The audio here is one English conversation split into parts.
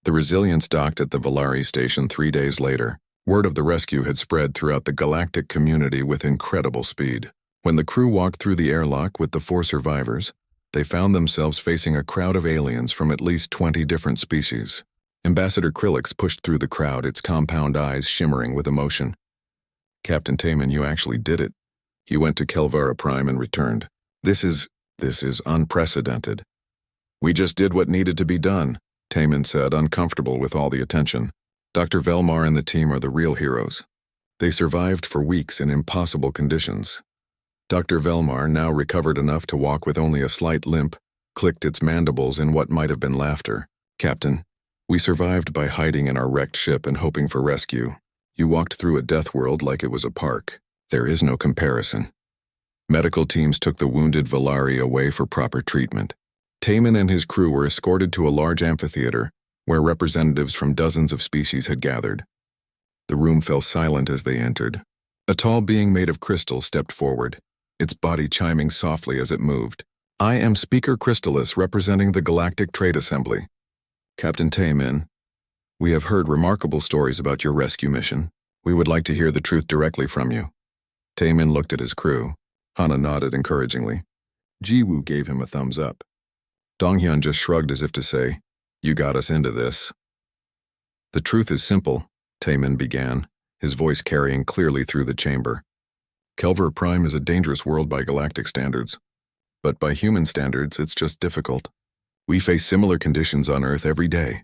The Resilience docked at the Valari station 3 days later. Word of the rescue had spread throughout the galactic community with incredible speed. When the crew walked through the airlock with the 4 survivors, they found themselves facing a crowd of aliens from at least 20 different species. Ambassador Krillix pushed through the crowd, its compound eyes shimmering with emotion. "Captain Taman, you actually did it. You went to Kelvara Prime and returned. This is unprecedented." "We just did what needed to be done," Taman said, uncomfortable with all the attention. "Dr. Velmar and the team are the real heroes. They survived for weeks in impossible conditions." Dr. Velmar, now recovered enough to walk with only a slight limp, clicked its mandibles in what might have been laughter. "Captain, we survived by hiding in our wrecked ship and hoping for rescue. You walked through a death world like it was a park. There is no comparison." Medical teams took the wounded Valari away for proper treatment. Taman and his crew were escorted to a large amphitheater where representatives from dozens of species had gathered. The room fell silent as they entered. A tall being made of crystal stepped forward, its body chiming softly as it moved. "I am Speaker Crystallis, representing the Galactic Trade Assembly. Captain Taman, we have heard remarkable stories about your rescue mission. We would like to hear the truth directly from you." Taman looked at his crew. Hana nodded encouragingly. Jiwoo gave him a thumbs up. Donghyun just shrugged as if to say, "You got us into this." "The truth is simple," Taman began, his voice carrying clearly through the chamber. "Kelvar Prime is a dangerous world by galactic standards. But by human standards, it's just difficult. We face similar conditions on Earth every day."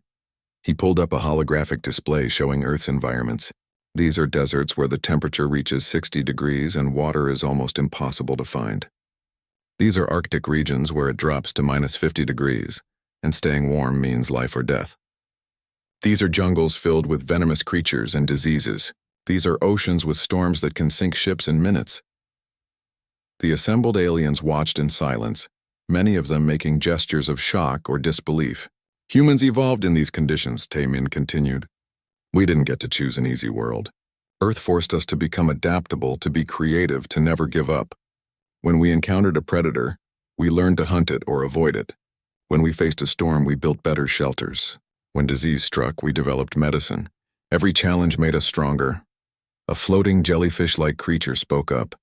He pulled up a holographic display showing Earth's environments. "These are deserts where the temperature reaches 60 degrees and water is almost impossible to find. These are Arctic regions where it drops to minus 50 degrees, and staying warm means life or death. These are jungles filled with venomous creatures and diseases. These are oceans with storms that can sink ships in minutes." The assembled aliens watched in silence, many of them making gestures of shock or disbelief. "Humans evolved in these conditions," Taemin continued. "We didn't get to choose an easy world. Earth forced us to become adaptable, to be creative, to never give up. When we encountered a predator, we learned to hunt it or avoid it. When we faced a storm, we built better shelters. When disease struck, we developed medicine. Every challenge made us stronger." A floating jellyfish-like creature spoke up,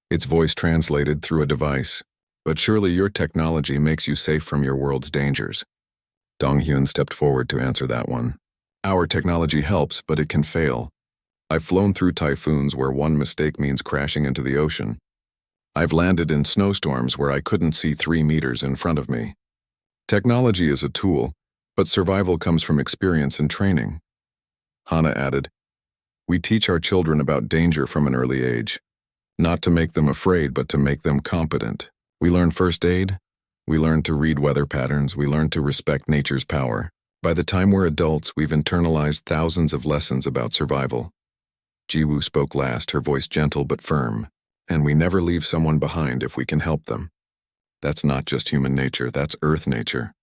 its voice translated through a device. "But surely your technology makes you safe from your world's dangers." Donghyun stepped forward to answer that one. "Our technology helps, but it can fail. I've flown through typhoons where one mistake means crashing into the ocean. I've landed in snowstorms where I couldn't see 3 meters in front of me. Technology is a tool, but survival comes from experience and training." Hana added, "We teach our children about danger from an early age, not to make them afraid, but to make them competent. We learn first aid, we learn to read weather patterns, we learn to respect nature's power. By the time we're adults, we've internalized thousands of lessons about survival." Jiwoo spoke last, her voice gentle but firm. "And we never leave someone behind if we can help them. That's not just human nature, that's Earth nature.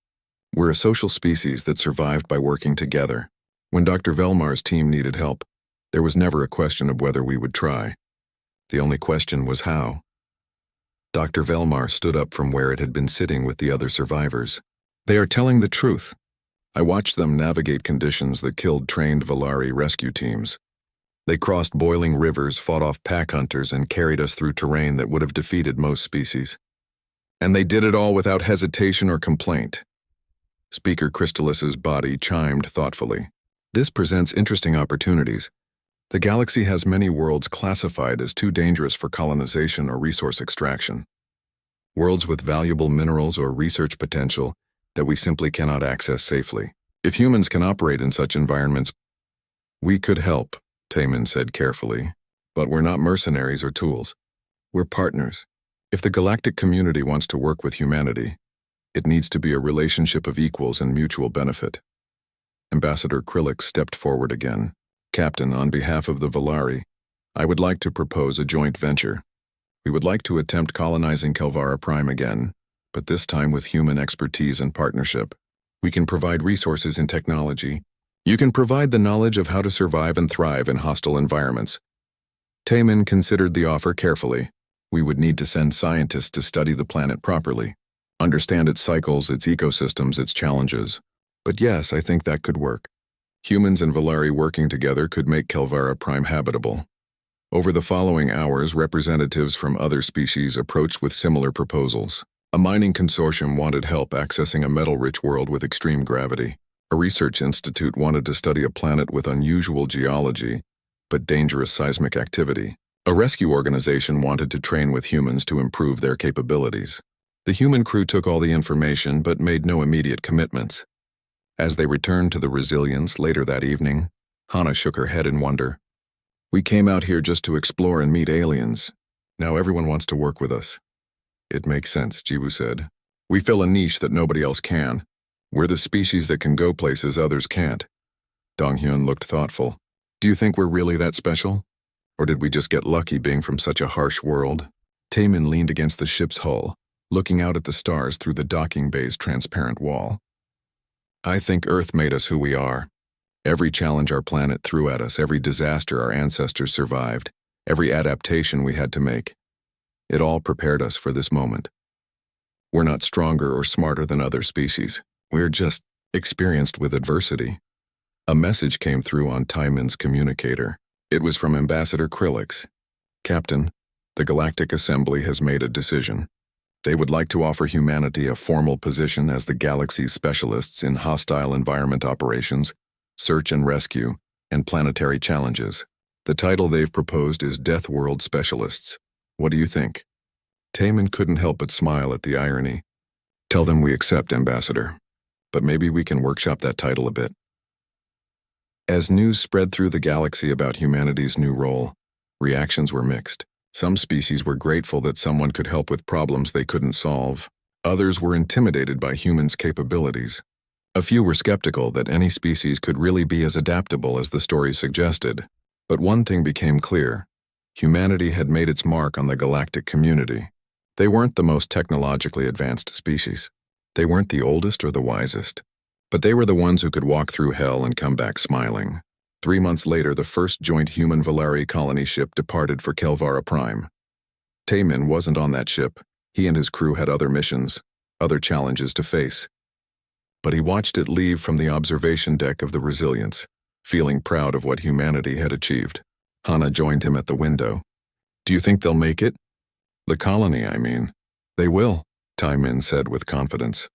We're a social species that survived by working together. When Dr. Velmar's team needed help, there was never a question of whether we would try. The only question was how." Dr. Velmar stood up from where it had been sitting with the other survivors. "They are telling the truth. I watched them navigate conditions that killed trained Valari rescue teams. They crossed boiling rivers, fought off pack hunters, and carried us through terrain that would have defeated most species. And they did it all without hesitation or complaint." Speaker Crystallis's body chimed thoughtfully. "This presents interesting opportunities. The galaxy has many worlds classified as too dangerous for colonization or resource extraction. Worlds with valuable minerals or research potential that we simply cannot access safely. If humans can operate in such environments, we could help," Taemin said carefully. "But we're not mercenaries or tools. We're partners. If the galactic community wants to work with humanity, it needs to be a relationship of equals and mutual benefit." Ambassador Krillix stepped forward again. "Captain, on behalf of the Valari, I would like to propose a joint venture. We would like to attempt colonizing Kelvara Prime again, but this time with human expertise and partnership. We can provide resources and technology. You can provide the knowledge of how to survive and thrive in hostile environments." Taemin considered the offer carefully. "We would need to send scientists to study the planet properly, understand its cycles, its ecosystems, its challenges. But yes, I think that could work. Humans and Valari working together could make Kelvara Prime habitable. Over the following hours, representatives from other species approached with similar proposals. A mining consortium wanted help accessing a metal-rich world with extreme gravity. A research institute wanted to study a planet with unusual geology, but dangerous seismic activity. A rescue organization wanted to train with humans to improve their capabilities. The human crew took all the information but made no immediate commitments. As they returned to the Resilience later that evening, Hana shook her head in wonder. We came out here just to explore and meet aliens. Now everyone wants to work with us. It makes sense, Jiwoo said. We fill a niche that nobody else can. We're the species that can go places others can't. Donghyun looked thoughtful. Do you think we're really that special? Or did we just get lucky being from such a harsh world? Taemin leaned against the ship's hull, looking out at the stars through the docking bay's transparent wall. I think Earth made us who we are. Every challenge our planet threw at us, every disaster our ancestors survived, every adaptation we had to make. It all prepared us for this moment. We're not stronger or smarter than other species. We're just experienced with adversity. A message came through on Taemin's communicator. It was from Ambassador Krillix. Captain, the Galactic Assembly has made a decision. They would like to offer humanity a formal position as the galaxy's specialists in hostile environment operations, search and rescue, and planetary challenges. The title they've proposed is Death World Specialists. What do you think? Taemin couldn't help but smile at the irony. Tell them we accept, Ambassador. But maybe we can workshop that title a bit. As news spread through the galaxy about humanity's new role, reactions were mixed. Some species were grateful that someone could help with problems they couldn't solve. Others were intimidated by humans' capabilities. A few were skeptical that any species could really be as adaptable as the story suggested. But one thing became clear. Humanity had made its mark on the galactic community. They weren't the most technologically advanced species. They weren't the oldest or the wisest. But they were the ones who could walk through hell and come back smiling. 3 months later, the first joint human-Valari colony ship departed for Kelvara Prime. Taemin wasn't on that ship. He and his crew had other missions, other challenges to face. But he watched it leave from the observation deck of the Resilience, feeling proud of what humanity had achieved. Hana joined him at the window. Do you think they'll make it? The colony, I mean. They will, Taemin said with confidence.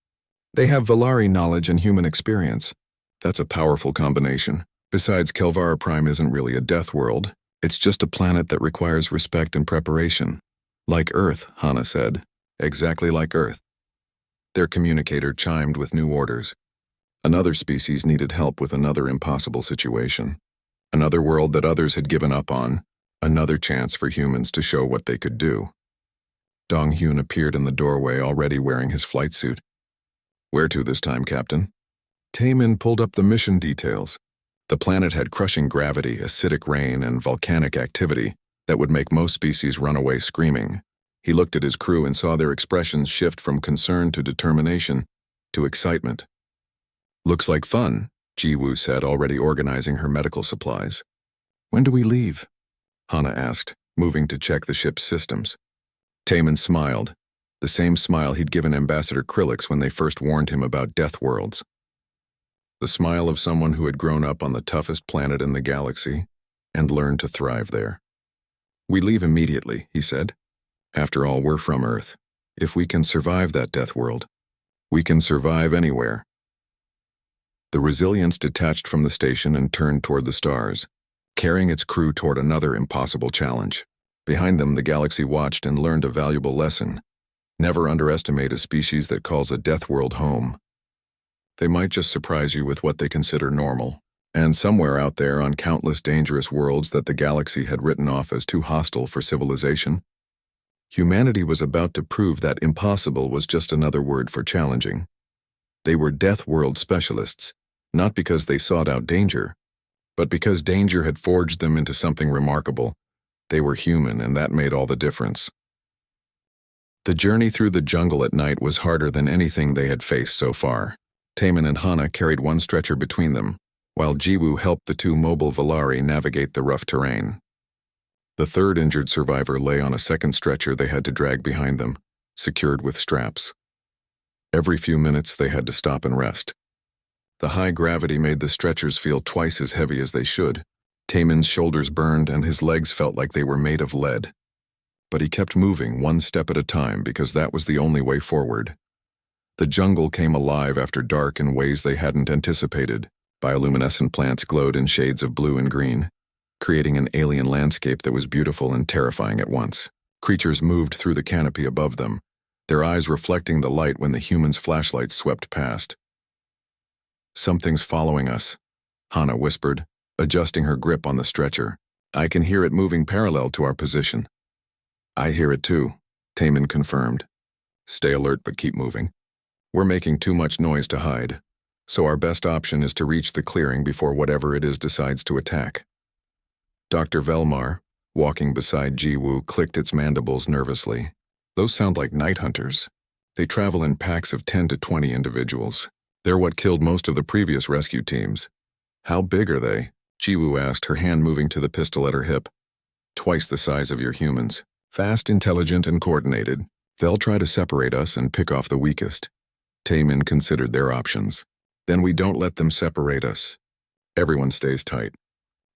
They have Valari knowledge and human experience. That's a powerful combination. Besides, Kelvara Prime isn't really a death world. It's just a planet that requires respect and preparation. Like Earth, Hana said. Exactly like Earth. Their communicator chimed with new orders. Another species needed help with another impossible situation. Another world that others had given up on. Another chance for humans to show what they could do. Donghyun appeared in the doorway, already wearing his flight suit. Where to this time, Captain? Taemin pulled up the mission details. The planet had crushing gravity, acidic rain, and volcanic activity that would make most species run away screaming. He looked at his crew and saw their expressions shift from concern to determination to excitement. Looks like fun, Jiwoo said, already organizing her medical supplies. When do we leave? Hana asked, moving to check the ship's systems. Taemin smiled, the same smile he'd given Ambassador Krillix when they first warned him about death worlds. The smile of someone who had grown up on the toughest planet in the galaxy and learned to thrive there. We leave immediately, he said. After all, we're from Earth. If we can survive that death world, we can survive anywhere. The Resilience detached from the station and turned toward the stars, carrying its crew toward another impossible challenge. Behind them, the galaxy watched and learned a valuable lesson. Never underestimate a species that calls a death world home. They might just surprise you with what they consider normal, and somewhere out there on countless dangerous worlds that the galaxy had written off as too hostile for civilization, humanity was about to prove that impossible was just another word for challenging. They were death world specialists, not because they sought out danger, but because danger had forged them into something remarkable. They were human, and that made all the difference. The journey through the jungle at night was harder than anything they had faced so far. Taemin and Hana carried one stretcher between them, while Jiwoo helped the two mobile Valari navigate the rough terrain. The third injured survivor lay on a second stretcher they had to drag behind them, secured with straps. Every few minutes they had to stop and rest. The high gravity made the stretchers feel twice as heavy as they should. Taemin's shoulders burned and his legs felt like they were made of lead. But he kept moving one step at a time because that was the only way forward. The jungle came alive after dark in ways they hadn't anticipated. Bioluminescent plants glowed in shades of blue and green, creating an alien landscape that was beautiful and terrifying at once. Creatures moved through the canopy above them, their eyes reflecting the light when the humans' flashlights swept past. "Something's following us," Hana whispered, adjusting her grip on the stretcher. "I can hear it moving parallel to our position." "I hear it too," Taemin confirmed. "Stay alert but keep moving. We're making too much noise to hide, so our best option is to reach the clearing before whatever it is decides to attack." Dr. Velmar, walking beside Jiwoo, clicked its mandibles nervously. "Those sound like night hunters. They travel in packs of 10 to 20 individuals. They're what killed most of the previous rescue teams." "How big are they?" Jiwoo asked, her hand moving to the pistol at her hip. "Twice the size of your humans. Fast, intelligent, and coordinated. They'll try to separate us and pick off the weakest." Taemin considered their options. "Then we don't let them separate us. Everyone stays tight.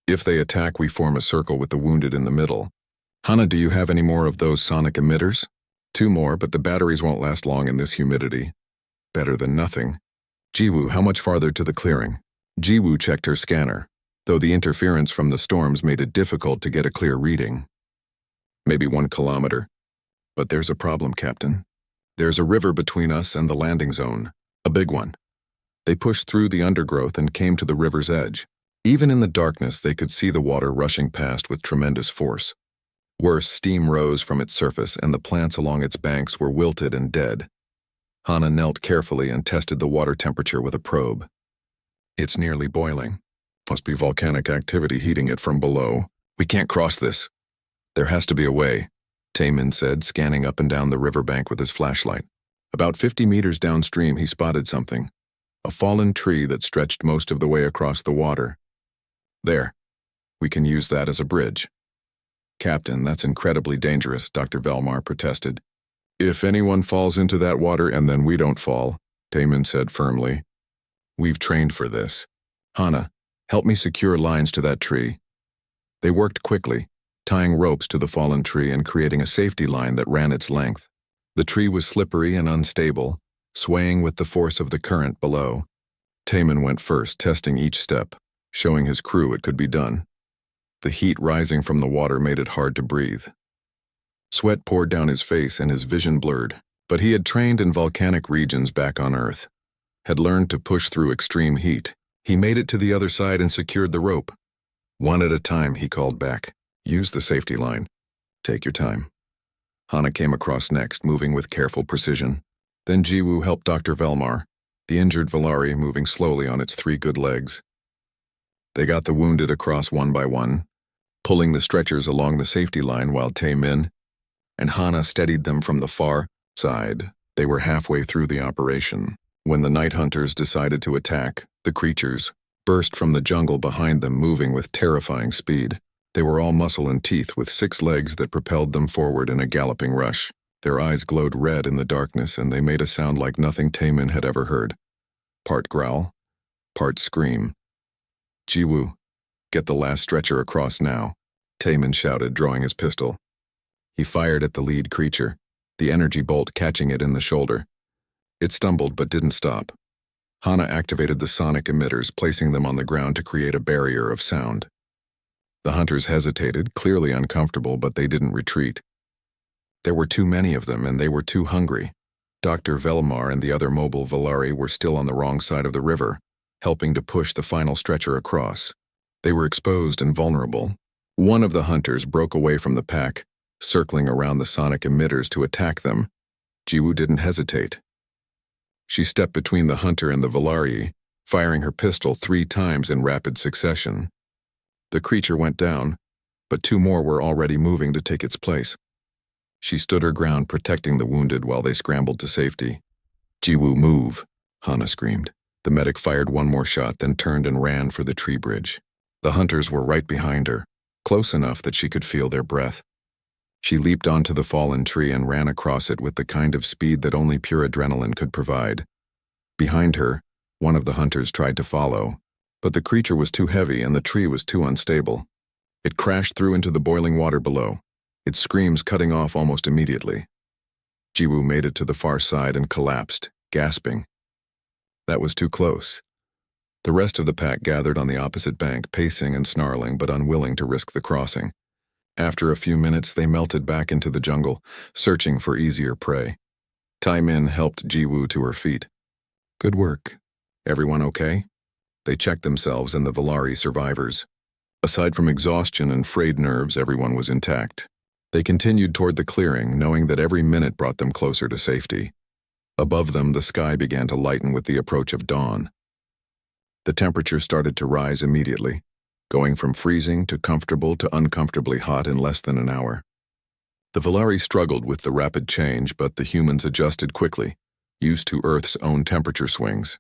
If they attack, we form a circle with the wounded in the middle. Hana, do you have any more of those sonic emitters?" "2 more, but the batteries won't last long in this humidity." "Better than nothing." "Jiwoo, how much farther to the clearing?" Jiwoo checked her scanner, though the interference from the storms made it difficult to get a clear reading. "Maybe 1 kilometer. But there's a problem, Captain. There's a river between us and the landing zone. A big one." They pushed through the undergrowth and came to the river's edge. Even in the darkness, they could see the water rushing past with tremendous force. Worse, steam rose from its surface and the plants along its banks were wilted and dead. Hana knelt carefully and tested the water temperature with a probe. "It's nearly boiling. Must be volcanic activity heating it from below. We can't cross this." "There has to be a way," Taemin said, scanning up and down the riverbank with his flashlight. About 50 meters downstream, he spotted something. A fallen tree that stretched most of the way across the water. "There. We can use that as a bridge." "Captain, that's incredibly dangerous," Dr. Velmar protested. "If anyone falls into that water and then we don't fall," Taemin said firmly. "We've trained for this. Hana, help me secure lines to that tree." They worked quickly, tying ropes to the fallen tree and creating a safety line that ran its length. The tree was slippery and unstable, swaying with the force of the current below. Taemin went first, testing each step, showing his crew it could be done. The heat rising from the water made it hard to breathe. Sweat poured down his face and his vision blurred, but he had trained in volcanic regions back on Earth, had learned to push through extreme heat. He made it to the other side and secured the rope. "One at a time," he called back. "Use the safety line. Take your time." Hana came across next, moving with careful precision. Then Jiwoo helped Dr. Velmar, the injured Valari moving slowly on its 3 good legs. They got the wounded across one by one, pulling the stretchers along the safety line while Taemin and Hana steadied them from the far side. They were halfway through the operation when the night hunters decided to attack. The creatures burst from the jungle behind them, moving with terrifying speed. They were all muscle and teeth with 6 legs that propelled them forward in a galloping rush. Their eyes glowed red in the darkness and they made a sound like nothing Taemin had ever heard. Part growl, part scream. "Jiwoo, get the last stretcher across now," Taemin shouted, drawing his pistol. He fired at the lead creature, the energy bolt catching it in the shoulder. It stumbled but didn't stop. Hana activated the sonic emitters, placing them on the ground to create a barrier of sound. The hunters hesitated, clearly uncomfortable, but they didn't retreat. There were too many of them, and they were too hungry. Dr. Velmar and the other mobile Valari were still on the wrong side of the river, helping to push the final stretcher across. They were exposed and vulnerable. One of the hunters broke away from the pack, circling around the sonic emitters to attack them. Jiwoo didn't hesitate. She stepped between the hunter and the Valari, firing her pistol 3 times in rapid succession. The creature went down, but 2 more were already moving to take its place. She stood her ground, protecting the wounded while they scrambled to safety. "Jiwoo, move," Hana screamed. The medic fired 1 more shot, then turned and ran for the tree bridge. The hunters were right behind her, close enough that she could feel their breath. She leaped onto the fallen tree and ran across it with the kind of speed that only pure adrenaline could provide. Behind her, One of the hunters tried to follow, but the creature was too heavy and the tree was too unstable. It crashed through into the boiling water below, its screams cutting off almost immediately. Jiwoo made it to the far side and collapsed, gasping. That was too close. The rest of the pack gathered on the opposite bank, pacing and snarling but unwilling to risk the crossing. After a few minutes, they melted back into the jungle, searching for easier prey. Tai-Min helped Jiwoo to her feet. Good work. Everyone okay? They checked themselves and the Valari survivors. Aside from exhaustion and frayed nerves, everyone was intact. They continued toward the clearing, knowing that every minute brought them closer to safety. Above them, the sky began to lighten with the approach of dawn. The temperature started to rise immediately, going from freezing to comfortable to uncomfortably hot in less than an hour. The Valari struggled with the rapid change, but the humans adjusted quickly, used to Earth's own temperature swings.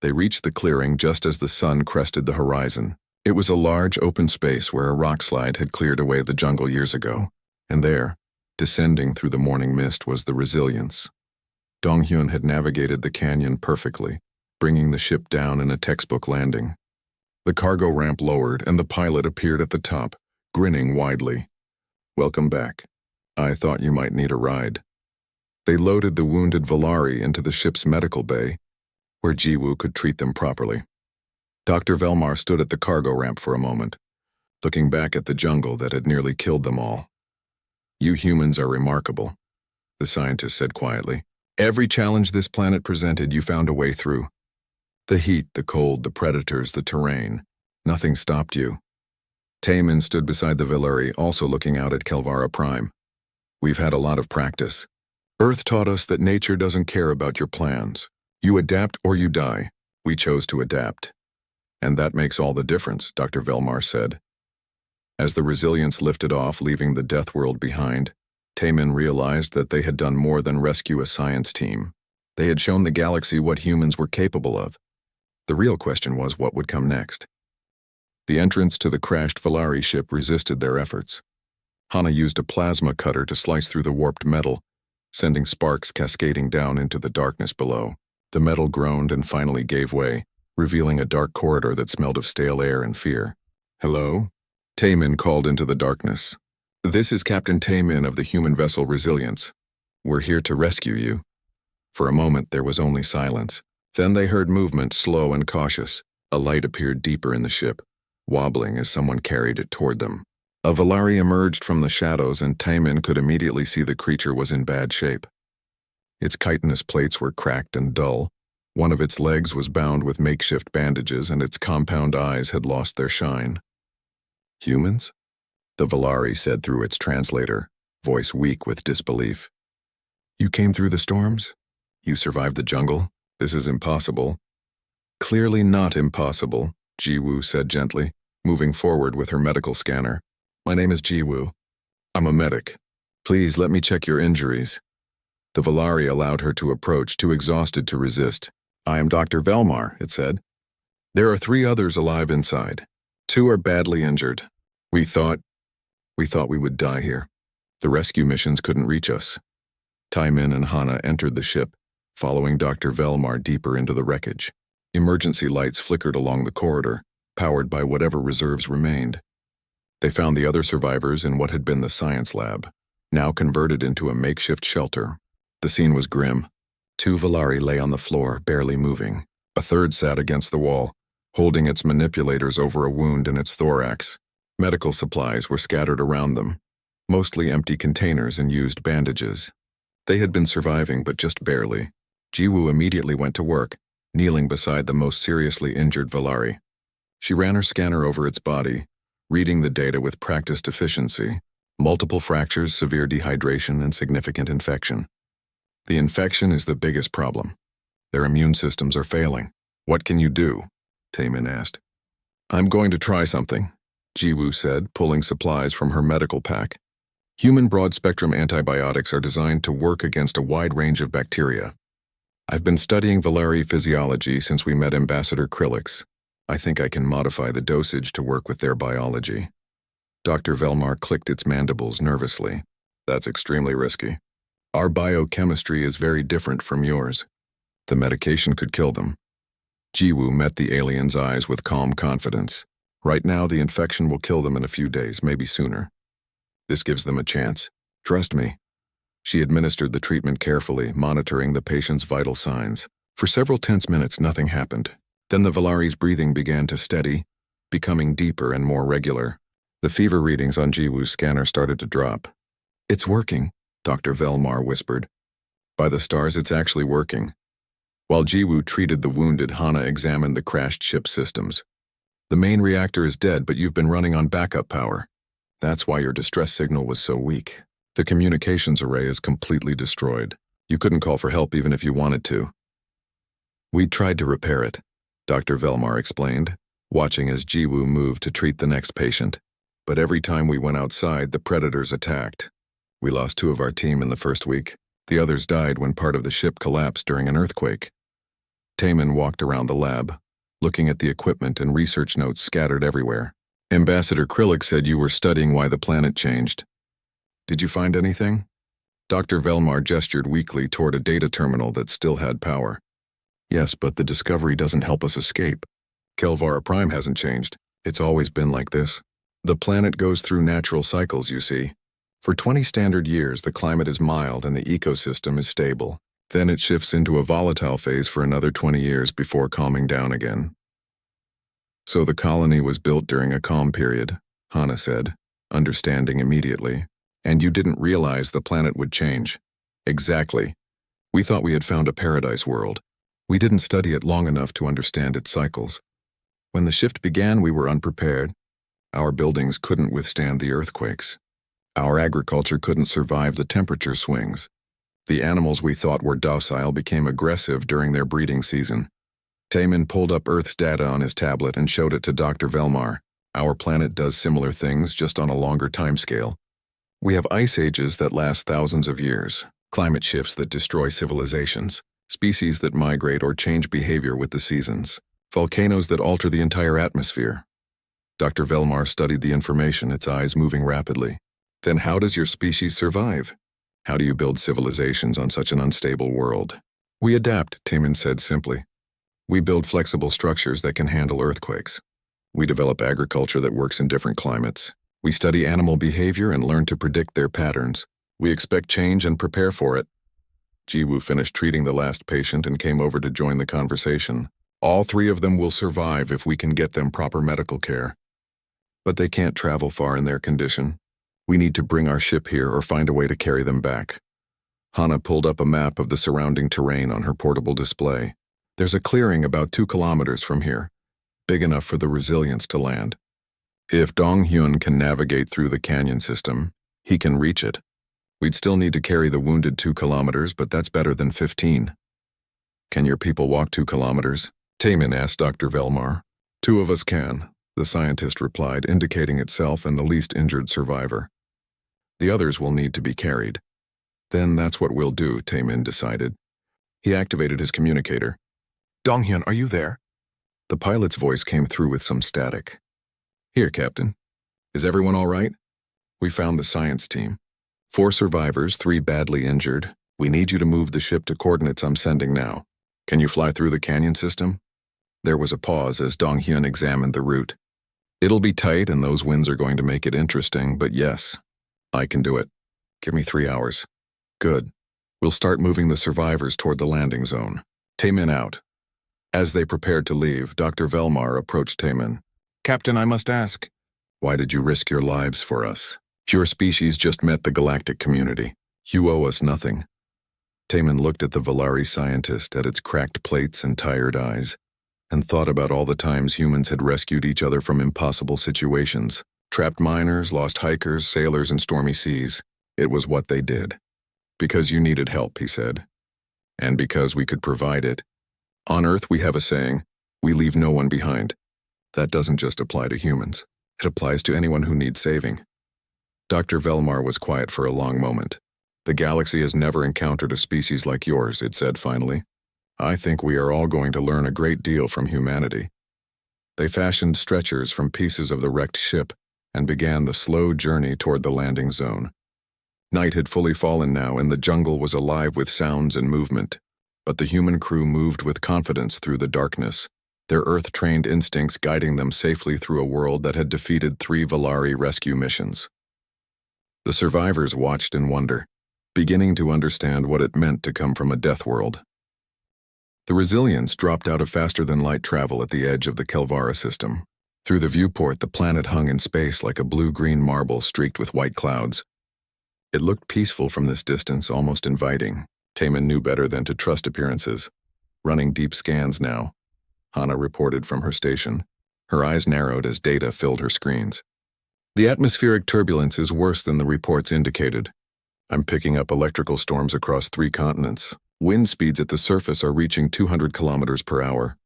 They reached the clearing just as the sun crested the horizon. It was a large open space where a rock slide had cleared away the jungle years ago, and there, descending through the morning mist, was the Resilience. Donghyun had navigated the canyon perfectly, bringing the ship down in a textbook landing. The cargo ramp lowered and the pilot appeared at the top, grinning widely. Welcome back. I thought you might need a ride. They loaded the wounded Valari into the ship's medical bay, where Jiwoo could treat them properly. Dr. Velmar stood at the cargo ramp for a moment, looking back at the jungle that had nearly killed them all. You humans are remarkable, the scientist said quietly. Every challenge this planet presented, you found a way through. The heat, the cold, the predators, the terrain. Nothing stopped you. Tai-Min stood beside the Valari, also looking out at Kelvara Prime. We've had a lot of practice. Earth taught us that nature doesn't care about your plans. You adapt or you die. We chose to adapt. And that makes all the difference, Dr. Velmar said. As the Resilience lifted off, leaving the death world behind, Tai-Min realized that they had done more than rescue a science team. They had shown the galaxy what humans were capable of. The real question was what would come next. The entrance to the crashed Valari ship resisted their efforts. Hana used a plasma cutter to slice through the warped metal, sending sparks cascading down into the darkness below. The metal groaned and finally gave way, revealing a dark corridor that smelled of stale air and fear. Hello? Tai-Min called into the darkness. This is Captain Tai-Min of the human vessel Resilience. We're here to rescue you. For a moment there was only silence. Then they heard movement, slow and cautious. A light appeared deeper in the ship, wobbling as someone carried it toward them. A Valari emerged from the shadows and Tai-Min could immediately see the creature was in bad shape. Its chitinous plates were cracked and dull. One of its legs was bound with makeshift bandages and its compound eyes had lost their shine. Humans? The Valari said through its translator, voice weak with disbelief. You came through the storms? You survived the jungle? This is impossible. Clearly not impossible, Jiwoo said gently, moving forward with her medical scanner. My name is Jiwoo. I'm a medic. Please let me check your injuries. The Valari allowed her to approach, too exhausted to resist. I am Dr. Velmar, it said. There are 3 others alive inside. 2 are badly injured. We thought we would die here. The rescue missions couldn't reach us. Tai-Min and Hana entered the ship, following Dr. Velmar deeper into the wreckage. Emergency lights flickered along the corridor, powered by whatever reserves remained. They found the other survivors in what had been the science lab, now converted into a makeshift shelter. The scene was grim. 2 Valari lay on the floor, barely moving. A third sat against the wall, holding its manipulators over a wound in its thorax. Medical supplies were scattered around them, mostly empty containers and used bandages. They had been surviving, but just barely. Jiwoo immediately went to work, kneeling beside the most seriously injured Valari. She ran her scanner over its body, reading the data with practiced efficiency. Multiple fractures, severe dehydration, and significant infection. The infection is the biggest problem. Their immune systems are failing. What can you do? Tai-Min asked. I'm going to try something, Jiwoo said, pulling supplies from her medical pack. Human broad-spectrum antibiotics are designed to work against a wide range of bacteria. I've been studying Valari physiology since we met Ambassador Krillix. I think I can modify the dosage to work with their biology. Dr. Velmar clicked its mandibles nervously. That's extremely risky. Our biochemistry is very different from yours. The medication could kill them. Jiwoo met the alien's eyes with calm confidence. Right now, the infection will kill them in a few days, maybe sooner. This gives them a chance. Trust me. She administered the treatment carefully, monitoring the patient's vital signs. For several tense minutes, nothing happened. Then the Valari's breathing began to steady, becoming deeper and more regular. The fever readings on Jiwoo's scanner started to drop. It's working, Dr. Velmar whispered. By the stars, it's actually working. While Jiwoo treated the wounded, Hana examined the crashed ship systems. The main reactor is dead, but you've been running on backup power. That's why your distress signal was so weak. The communications array is completely destroyed. You couldn't call for help even if you wanted to. We tried to repair it, Dr. Velmar explained, watching as Jiwoo moved to treat the next patient. But every time we went outside, the predators attacked. We lost 2 of our team in the first week. The others died when part of the ship collapsed during an earthquake. Taemin walked around the lab, looking at the equipment and research notes scattered everywhere. Ambassador Krillic said you were studying why the planet changed. Did you find anything? Dr. Velmar gestured weakly toward a data terminal that still had power. Yes, but the discovery doesn't help us escape. Kelvara Prime hasn't changed. It's always been like this. The planet goes through natural cycles, you see. For 20 standard years, the climate is mild and the ecosystem is stable. Then it shifts into a volatile phase for another 20 years before calming down again. So the colony was built during a calm period, Hana said, understanding immediately. And you didn't realize the planet would change. Exactly. We thought we had found a paradise world. We didn't study it long enough to understand its cycles. When the shift began, we were unprepared. Our buildings couldn't withstand the earthquakes. Our agriculture couldn't survive the temperature swings. The animals we thought were docile became aggressive during their breeding season. Taemin pulled up Earth's data on his tablet and showed it to Dr. Velmar. Our planet does similar things, just on a longer timescale. We have ice ages that last thousands of years, climate shifts that destroy civilizations, species that migrate or change behavior with the seasons, volcanoes that alter the entire atmosphere. Dr. Velmar studied the information, its eyes moving rapidly. Then how does your species survive? How do you build civilizations on such an unstable world? We adapt, Taemin said simply. We build flexible structures that can handle earthquakes. We develop agriculture that works in different climates. We study animal behavior and learn to predict their patterns. We expect change and prepare for it. Jiwoo finished treating the last patient and came over to join the conversation. All 3 of them will survive if we can get them proper medical care. But they can't travel far in their condition. We need to bring our ship here or find a way to carry them back. Hana pulled up a map of the surrounding terrain on her portable display. There's a clearing about 2 kilometers from here, big enough for the Resilience to land. If Dong-hyun can navigate through the canyon system, he can reach it. We'd still need to carry the wounded 2 kilometers, but that's better than 15. Can your people walk 2 kilometers? Taemin asked Dr. Velmar. 2 of us can, the scientist replied, indicating itself and the least injured survivor. The others will need to be carried. Then that's what we'll do, Taemin decided. He activated his communicator. Dong-hyun, are you there? The pilot's voice came through with some static. Here, Captain. Is everyone all right? We found the science team. 4 survivors, 3 badly injured. We need you to move the ship to coordinates I'm sending now. Can you fly through the canyon system? There was a pause as Dong-hyun examined the route. It'll be tight and those winds are going to make it interesting, but yes, I can do it. Give me 3 hours. Good. We'll start moving the survivors toward the landing zone. Taemin out. As they prepared to leave, Dr. Velmar approached Taemin. Captain, I must ask, why did you risk your lives for us? Your species just met the galactic community. You owe us nothing. Taemin looked at the Valari scientist, at its cracked plates and tired eyes, and thought about all the times humans had rescued each other from impossible situations. Trapped miners, lost hikers, sailors in stormy seas. It was what they did. Because you needed help, he said. And because we could provide it. On Earth we have a saying, we leave no one behind. That doesn't just apply to humans. It applies to anyone who needs saving. Dr. Velmar was quiet for a long moment. The galaxy has never encountered a species like yours, it said finally. I think we are all going to learn a great deal from humanity. They fashioned stretchers from pieces of the wrecked ship and began the slow journey toward the landing zone. Night had fully fallen now, and the jungle was alive with sounds and movement, but the human crew moved with confidence through the darkness. their Earth-trained instincts guiding them safely through a world that had defeated 3 Valari rescue missions. The survivors watched in wonder, beginning to understand what it meant to come from a death world. The Resilience dropped out of faster-than-light travel at the edge of the Kelvara system. Through the viewport, the planet hung in space like a blue-green marble streaked with white clouds. It looked peaceful from this distance, almost inviting. Taman knew better than to trust appearances. Running deep scans now, Hana reported from her station. Her eyes narrowed as data filled her screens. The atmospheric turbulence is worse than the reports indicated. I'm picking up electrical storms across 3 continents. Wind speeds at the surface are reaching 200 kilometers per hour.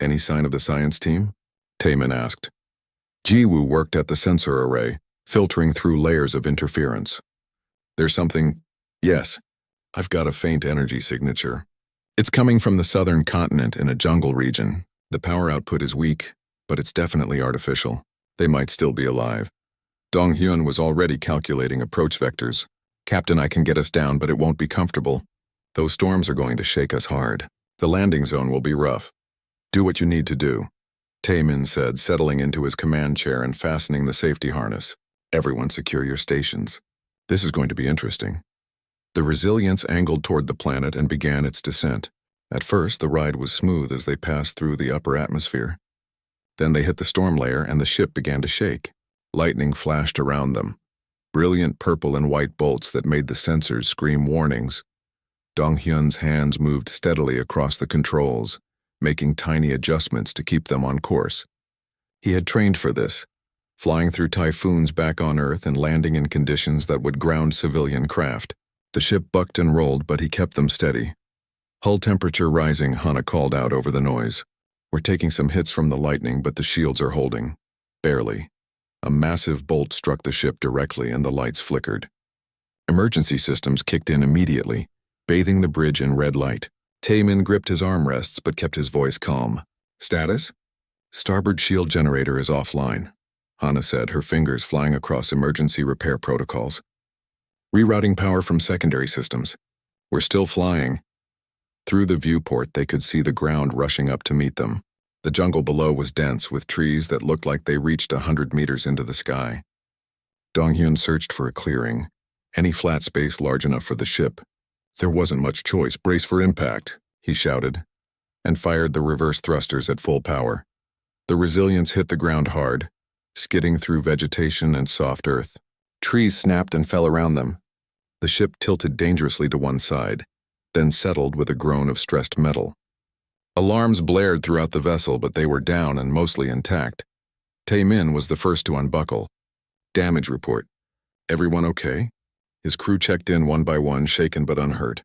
Any sign of the science team? Taman asked. Jiwoo worked at the sensor array, filtering through layers of interference. There's something... Yes, I've got a faint energy signature. It's coming from the southern continent in a jungle region. The power output is weak, but it's definitely artificial. They might still be alive. Dong-hyun was already calculating approach vectors. Captain, I can get us down, but it won't be comfortable. Those storms are going to shake us hard. The landing zone will be rough. Do what you need to do, Taemin said, settling into his command chair and fastening the safety harness. Everyone secure your stations. This is going to be interesting. The Resilience angled toward the planet and began its descent. At first, the ride was smooth as they passed through the upper atmosphere. Then they hit the storm layer and the ship began to shake. Lightning flashed around them. Brilliant purple and white bolts that made the sensors scream warnings. Dong-hyun's hands moved steadily across the controls, making tiny adjustments to keep them on course. He had trained for this, flying through typhoons back on Earth and landing in conditions that would ground civilian craft. The ship bucked and rolled, but he kept them steady. Hull temperature rising, Hana called out over the noise. We're taking some hits from the lightning, but the shields are holding. Barely. A massive bolt struck the ship directly and the lights flickered. Emergency systems kicked in immediately, bathing the bridge in red light. Taemin gripped his armrests but kept his voice calm. Status? Starboard shield generator is offline, Hana said, her fingers flying across emergency repair protocols. Rerouting power from secondary systems. We're still flying. Through the viewport, they could see the ground rushing up to meet them. The jungle below was dense with trees that looked like they reached 100 meters into the sky. Dong-hyun searched for a clearing, any flat space large enough for the ship. There wasn't much choice. Brace for impact, he shouted, and fired the reverse thrusters at full power. The Resilience hit the ground hard, skidding through vegetation and soft earth. Trees snapped and fell around them. The ship tilted dangerously to one side, then settled with a groan of stressed metal. Alarms blared throughout the vessel, but they were down and mostly intact. Taemin was the first to unbuckle. Damage report. Everyone okay? His crew checked in one by one, shaken but unhurt.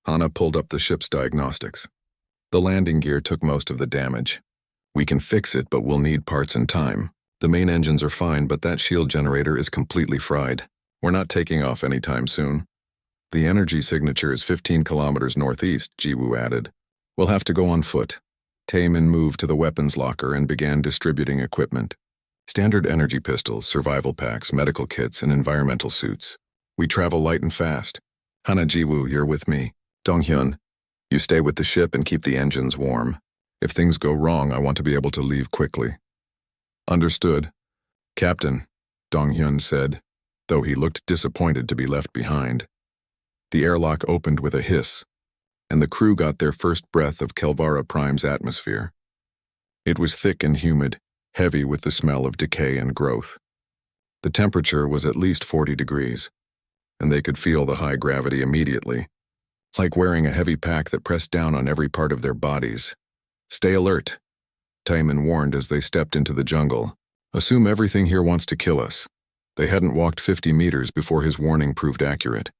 Hana pulled up the ship's diagnostics. The landing gear took most of the damage. We can fix it, but we'll need parts and time. The main engines are fine, but that shield generator is completely fried. We're not taking off anytime soon. The energy signature is 15 kilometers northeast, Jiwoo added. We'll have to go on foot. Taemin moved to the weapons locker and began distributing equipment. Standard energy pistols, survival packs, medical kits, and environmental suits. We travel light and fast. Hana, Jiwoo, you're with me. Dong-hyun, you stay with the ship and keep the engines warm. If things go wrong, I want to be able to leave quickly. Understood. Captain, Dong-hyun said, though he looked disappointed to be left behind. The airlock opened with a hiss, and the crew got their first breath of Kelvara Prime's atmosphere. It was thick and humid, heavy with the smell of decay and growth. The temperature was at least 40 degrees, and they could feel the high gravity immediately. It's like wearing a heavy pack that pressed down on every part of their bodies. Stay alert, Taemin warned as they stepped into the jungle. Assume everything here wants to kill us. They hadn't walked 50 meters before his warning proved accurate.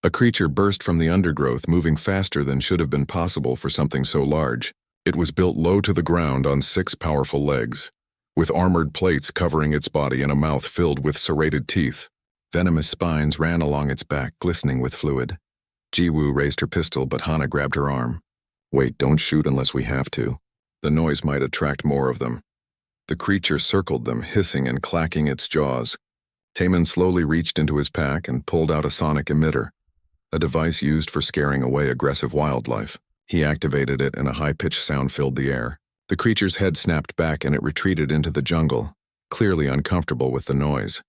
A creature burst from the undergrowth, moving faster than should have been possible for something so large. It was built low to the ground on 6 powerful legs, with armored plates covering its body and a mouth filled with serrated teeth. Venomous spines ran along its back, glistening with fluid. Jiwoo raised her pistol, but Hana grabbed her arm. Wait, don't shoot unless we have to. The noise might attract more of them. The creature circled them, hissing and clacking its jaws. Taemin slowly reached into his pack and pulled out a sonic emitter, a device used for scaring away aggressive wildlife. He activated it and a high-pitched sound filled the air. The creature's head snapped back and it retreated into the jungle, clearly uncomfortable with the noise.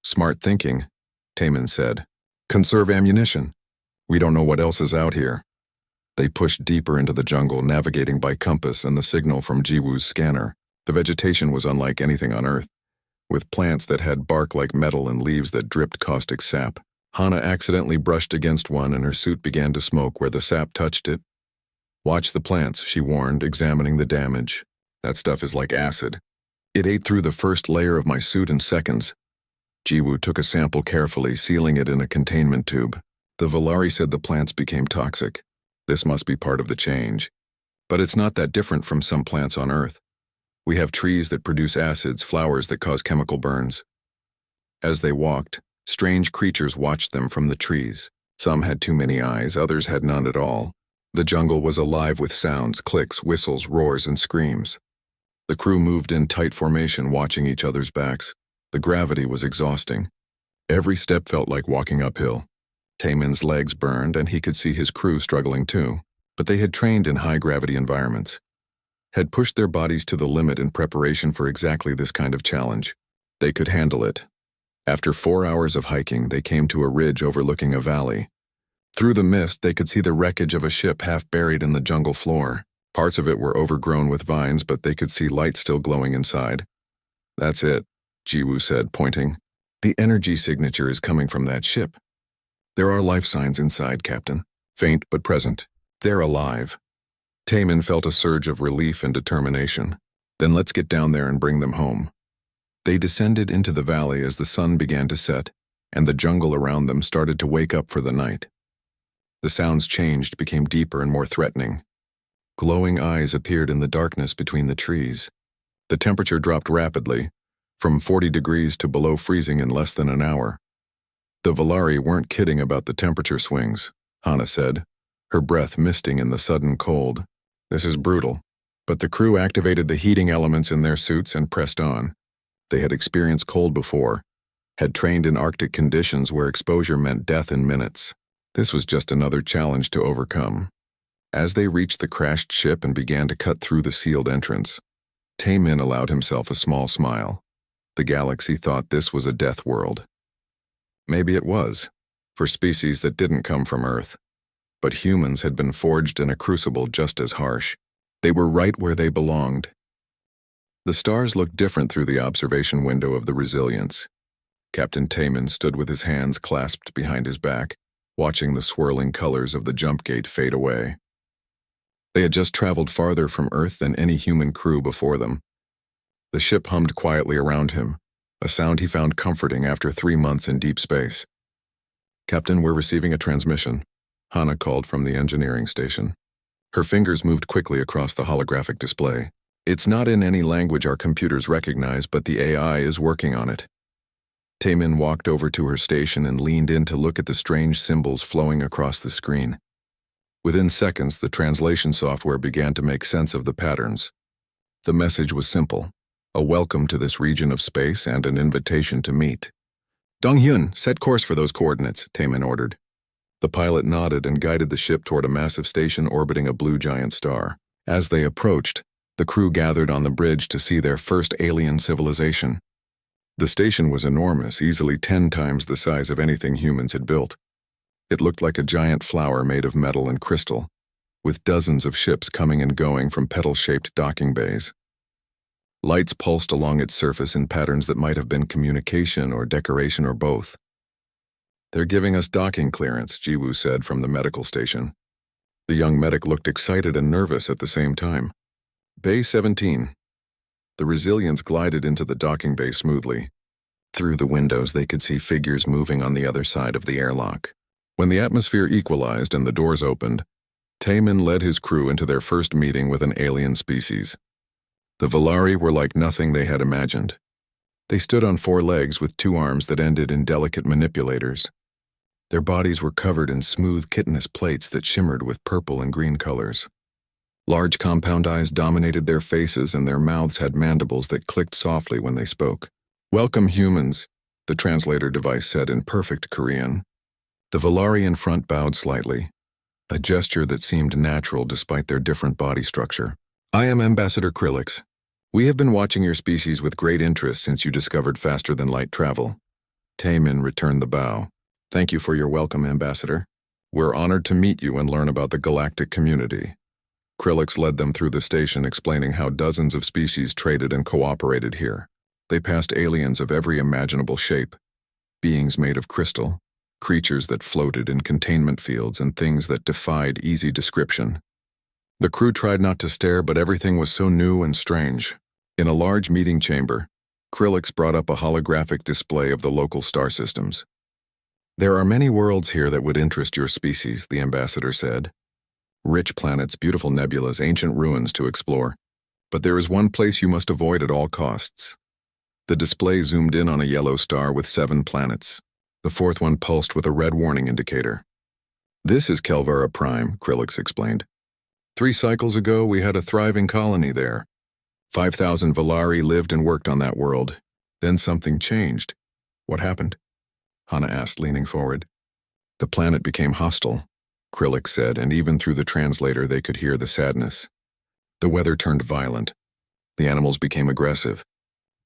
"Smart thinking," Taman said. "Conserve ammunition. We don't know what else is out here." They pushed deeper into the jungle, navigating by compass and the signal from Jiwoo's scanner. The vegetation was unlike anything on Earth, with plants that had bark like metal and leaves that dripped caustic sap. Hana accidentally brushed against one and her suit began to smoke where the sap touched it. "Watch the plants," she warned, examining the damage. "That stuff is like acid. It ate through the first layer of my suit in seconds." Jiwoo took a sample carefully, sealing it in a containment tube. The Valari said the plants became toxic. This must be part of the change. But it's not that different from some plants on Earth. We have trees that produce acids, flowers that cause chemical burns. As they walked, strange creatures watched them from the trees. Some had too many eyes, others had none at all. The jungle was alive with sounds, clicks, whistles, roars, and screams. The crew moved in tight formation, watching each other's backs. The gravity was exhausting. Every step felt like walking uphill. Taman's legs burned, and he could see his crew struggling too. But they had trained in high-gravity environments, had pushed their bodies to the limit in preparation for exactly this kind of challenge. They could handle it. After 4 hours of hiking, they came to a ridge overlooking a valley. Through the mist, they could see the wreckage of a ship half buried in the jungle floor. Parts of it were overgrown with vines, but they could see light still glowing inside. "That's it," Jiwoo said, pointing. "The energy signature is coming from that ship. There are life signs inside, Captain. Faint but present. They're alive." Taman felt a surge of relief and determination. "Then let's get down there and bring them home." They descended into the valley as the sun began to set, and the jungle around them started to wake up for the night. The sounds changed, became deeper and more threatening. Glowing eyes appeared in the darkness between the trees. The temperature dropped rapidly, from 40 degrees to below freezing in less than an hour. The Valari weren't kidding about the temperature swings, Hana said, her breath misting in the sudden cold. "This is brutal." But the crew activated the heating elements in their suits and pressed on. They had experienced cold before, had trained in Arctic conditions where exposure meant death in minutes. This was just another challenge to overcome. As they reached the crashed ship and began to cut through the sealed entrance, Taman allowed himself a small smile. The galaxy thought this was a death world. Maybe it was, for species that didn't come from Earth. But humans had been forged in a crucible just as harsh. They were right where they belonged. The stars looked different through the observation window of the Resilience. Captain Taman stood with his hands clasped behind his back, watching the swirling colors of the jump gate fade away. They had just traveled farther from Earth than any human crew before them. The ship hummed quietly around him, a sound he found comforting after 3 months in deep space. "Captain, we're receiving a transmission," Hana called from the engineering station. Her fingers moved quickly across the holographic display. "It's not in any language our computers recognize, but the AI is working on it." Taman walked over to her station and leaned in to look at the strange symbols flowing across the screen. Within seconds, the translation software began to make sense of the patterns. The message was simple: a welcome to this region of space and an invitation to meet. "Dong-hyun, set course for those coordinates," Taman ordered. The pilot nodded and guided the ship toward a massive station orbiting a blue giant star. As they approached, the crew gathered on the bridge to see their first alien civilization. The station was enormous, easily 10 times the size of anything humans had built. It looked like a giant flower made of metal and crystal, with dozens of ships coming and going from petal-shaped docking bays. Lights pulsed along its surface in patterns that might have been communication or decoration or both. "They're giving us docking clearance," Jiwoo said from the medical station. The young medic looked excited and nervous at the same time. "Bay 17. The Resilience glided into the docking bay smoothly. Through the windows they could see figures moving on the other side of the airlock. When the atmosphere equalized and the doors opened, Taman led his crew into their first meeting with an alien species. The Valari were like nothing they had imagined. They stood on 4 legs with 2 arms that ended in delicate manipulators. Their bodies were covered in smooth chitinous plates that shimmered with purple and green colors. Large compound eyes dominated their faces and their mouths had mandibles that clicked softly when they spoke. "Welcome, humans," the translator device said in perfect Korean. The Valari in front bowed slightly, a gesture that seemed natural despite their different body structure. I am Ambassador Krillix. We have been watching your species with great interest since you discovered faster-than-light travel. Taemin returned the bow. Thank you for your welcome, Ambassador. We're honored to meet you and learn about the galactic community. Krillix led them through the station, explaining how dozens of species traded and cooperated here. They passed aliens of every imaginable shape, beings made of crystal, creatures that floated in containment fields, and things that defied easy description. The crew tried not to stare, but everything was so new and strange. In a large meeting chamber, Krillix brought up a holographic display of the local star systems. There are many worlds here that would interest your species, the ambassador said. Rich planets, beautiful nebulas, ancient ruins to explore. But there is one place you must avoid at all costs. The display zoomed in on a yellow star with 7 planets. The fourth one pulsed with a red warning indicator. This is Kelvara Prime, Krillix explained. 3 cycles ago, we had a thriving colony there. 5,000 Valari lived and worked on that world. Then something changed. What happened? Hana asked, leaning forward. The planet became hostile, Krillix said, and even through the translator they could hear the sadness. The weather turned violent. The animals became aggressive.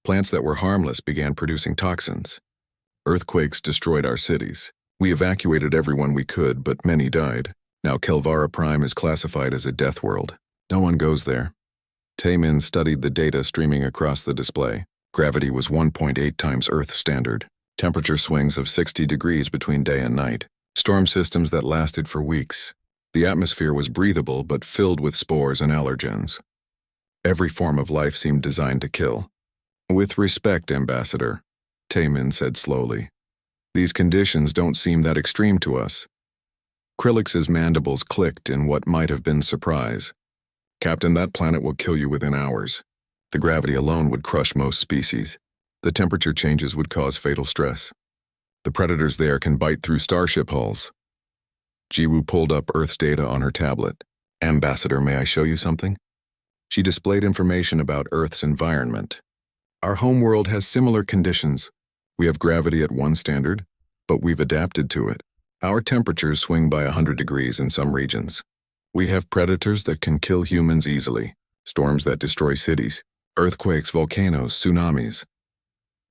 Plants that were harmless began producing toxins. Earthquakes destroyed our cities. We evacuated everyone we could, but many died. Now Kelvara Prime is classified as a death world. No one goes there. Taemin studied the data streaming across the display. Gravity was 1.8 times Earth standard. Temperature swings of 60 degrees between day and night. Storm systems that lasted for weeks. The atmosphere was breathable but filled with spores and allergens. Every form of life seemed designed to kill. With respect, Ambassador, Taemin said slowly. These conditions don't seem that extreme to us. Krillix's mandibles clicked in what might have been surprise. Captain, that planet will kill you within hours. The gravity alone would crush most species. The temperature changes would cause fatal stress. The predators there can bite through starship hulls. Jiwoo pulled up Earth's data on her tablet. Ambassador, may I show you something? She displayed information about Earth's environment. Our homeworld has similar conditions. We have gravity at one standard, but we've adapted to it. Our temperatures swing by 100 degrees in some regions. We have predators that can kill humans easily, storms that destroy cities, earthquakes, volcanoes, tsunamis.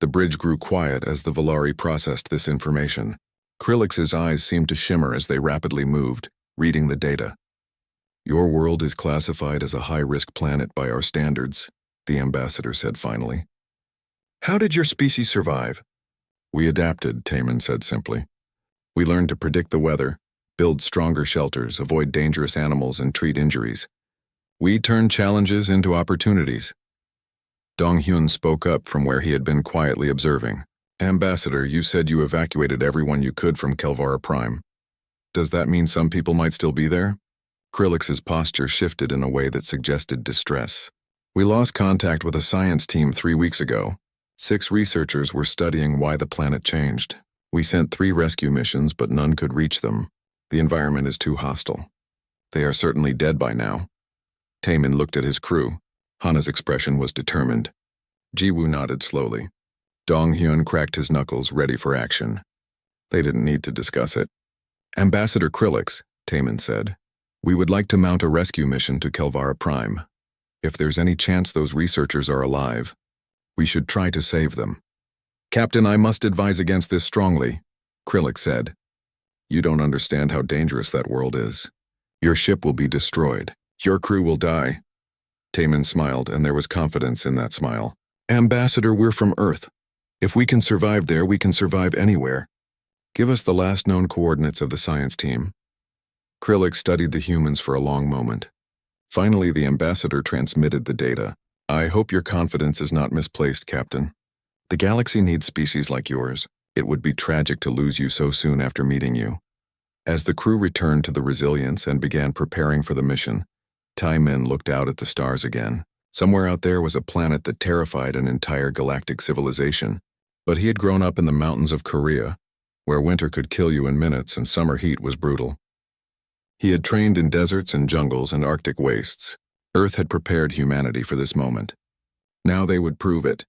The bridge grew quiet as the Valari processed this information. Krillix's eyes seemed to shimmer as they rapidly moved, reading the data. Your world is classified as a high-risk planet by our standards, the ambassador said finally. How did your species survive? We adapted, Taemin said simply. We learned to predict the weather, build stronger shelters, avoid dangerous animals, and treat injuries. We turned challenges into opportunities. Donghyun spoke up from where he had been quietly observing. Ambassador, you said you evacuated everyone you could from Kelvara Prime. Does that mean some people might still be there? Krillix's posture shifted in a way that suggested distress. We lost contact with a science team 3 weeks ago. 6 researchers were studying why the planet changed. We sent 3 rescue missions, but none could reach them. The environment is too hostile. They are certainly dead by now. Taemin looked at his crew. Hana's expression was determined. Jiwoo nodded slowly. Donghyun cracked his knuckles, ready for action. They didn't need to discuss it. Ambassador Krillix, Taemin said, we would like to mount a rescue mission to Kelvara Prime. If there's any chance those researchers are alive, we should try to save them. Captain, I must advise against this strongly, Krillix said. You don't understand how dangerous that world is. Your ship will be destroyed. Your crew will die. Taemin smiled, and there was confidence in that smile. Ambassador, we're from Earth. If we can survive there, we can survive anywhere. Give us the last known coordinates of the science team. Krillix studied the humans for a long moment. Finally, the ambassador transmitted the data. I hope your confidence is not misplaced, Captain. The galaxy needs species like yours. It would be tragic to lose you so soon after meeting you. As the crew returned to the Resilience and began preparing for the mission, Taemin looked out at the stars again. Somewhere out there was a planet that terrified an entire galactic civilization. But he had grown up in the mountains of Korea, where winter could kill you in minutes and summer heat was brutal. He had trained in deserts and jungles and Arctic wastes. Earth had prepared humanity for this moment. Now they would prove it.